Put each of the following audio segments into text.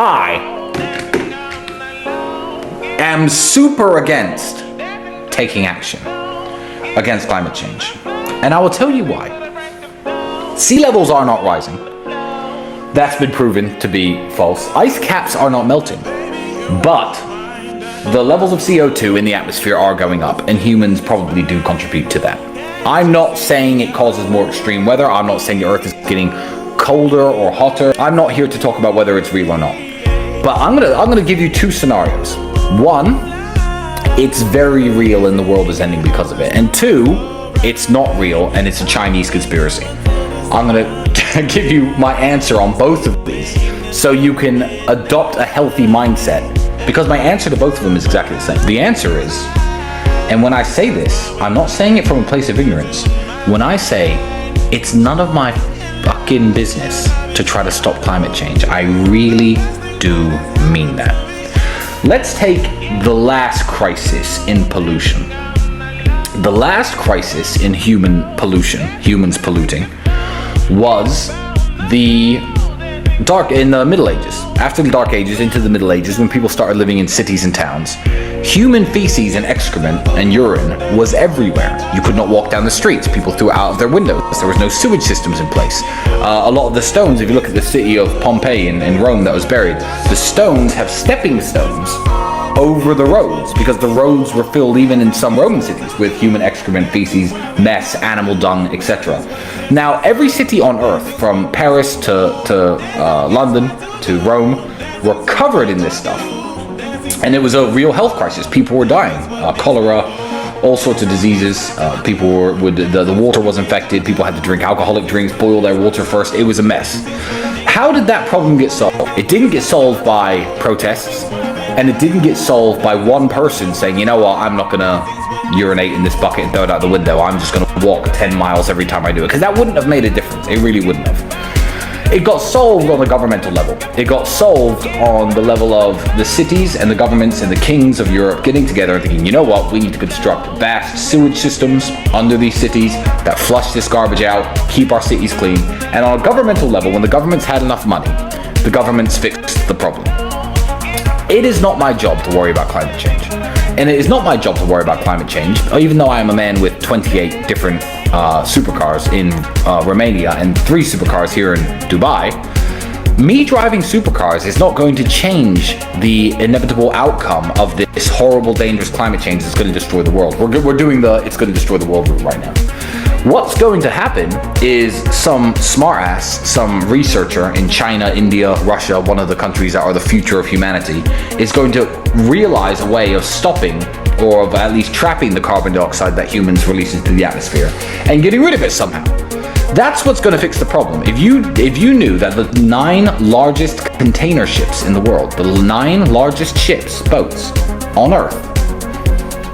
I am super against taking action against climate change. And I will tell you why. Sea levels are not rising. That's been proven to be false. Ice caps are not melting. But the levels of CO2 in the atmosphere are going up, and humans probably do contribute to that. I'm not saying it causes more extreme weather. I'm not saying the Earth is getting colder or hotter. I'm not here to talk about whether it's real or not. But I'm gonna give you two scenarios. One, it's very real and the world is ending because of it. And two, it's not real and it's a Chinese conspiracy. I'm gonna give you my answer on both of these so you can adopt a healthy mindset, because my answer to both of them is exactly the same. The answer is, and when I say this, I'm not saying it from a place of ignorance. When I say it's none of my fucking business to try to stop climate change, I really do mean that. Let's take the last crisis in pollution. The last crisis in human pollution, humans polluting, was in the Middle Ages. After the Dark Ages, into the Middle Ages, when people started living in cities and towns, human feces and excrement and urine was everywhere. You could not walk down the streets. People threw it out of their windows. There was no sewage systems in place. A lot of the stones, if you look at the city of Pompeii in Rome that was buried, the stones have stepping stones over the roads, because the roads were filled, even in some Roman cities, with human excrement, feces, mess, animal dung, etc. Now, every city on Earth, from Paris to London to Rome, were covered in this stuff. And it was a real health crisis. People were dying. Cholera, all sorts of diseases. The water was infected. People had to drink alcoholic drinks, boil their water first. It was a mess. How did that problem get solved? It didn't get solved by protests, and it didn't get solved by one person saying, you know what, I'm not gonna urinate in this bucket and throw it out the window. I'm just gonna walk 10 miles every time I do it. Because that wouldn't have made a difference. It really wouldn't have. It got solved on the governmental level. It got solved on the level of the cities and the governments and the kings of Europe getting together and thinking, you know what, we need to construct vast sewage systems under these cities that flush this garbage out, keep our cities clean. And on a governmental level, when the governments had enough money, the governments fixed the problem. It is not my job to worry about climate change. And it is not my job to worry about climate change, even though I am a man with 28 different supercars in Romania and 3 supercars here in Dubai. Me driving supercars is not going to change the inevitable outcome of this horrible, dangerous climate change that's going to destroy the world. We're doing it's going to destroy the world route right now. What's going to happen is some smartass, some researcher in China, India, Russia, one of the countries that are the future of humanity, is going to realize a way of stopping, or of at least trapping, the carbon dioxide that humans release into the atmosphere and getting rid of it somehow. That's what's going to fix the problem. If you knew that the 9 largest container ships in the world, the 9 largest ships, boats on Earth,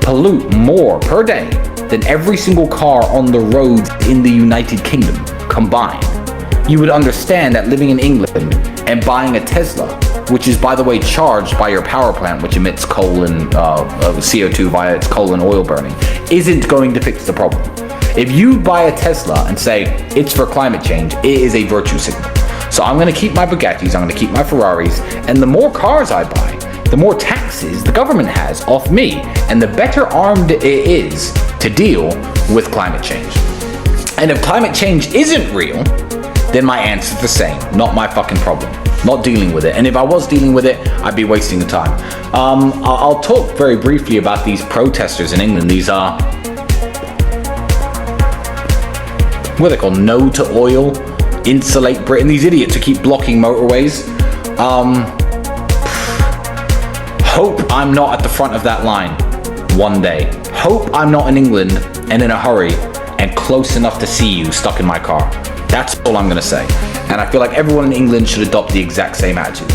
pollute more per day than every single car on the roads in the United Kingdom combined, you would understand that living in England and buying a Tesla, which is, by the way, charged by your power plant, which emits coal and CO2 via its coal and oil burning, isn't going to fix the problem. If you buy a Tesla and say it's for climate change, it is a virtue signal. So I'm going to keep my Bugattis, I'm going to keep my Ferraris, and the more cars I buy, the more taxes the government has off me, and the better armed it is to deal with climate change. And if climate change isn't real, then my answer's the same. Not my fucking problem. Not dealing with it. And if I was dealing with it, I'd be wasting the time. I'll talk very briefly about these protesters in England. These are, what are they called? No to oil, insulate Britain. These idiots who keep blocking motorways. Hope I'm not at the front of that line one day. Hope I'm not in England and in a hurry and close enough to see you stuck in my car. That's all I'm gonna say. And I feel like everyone in England should adopt the exact same attitude.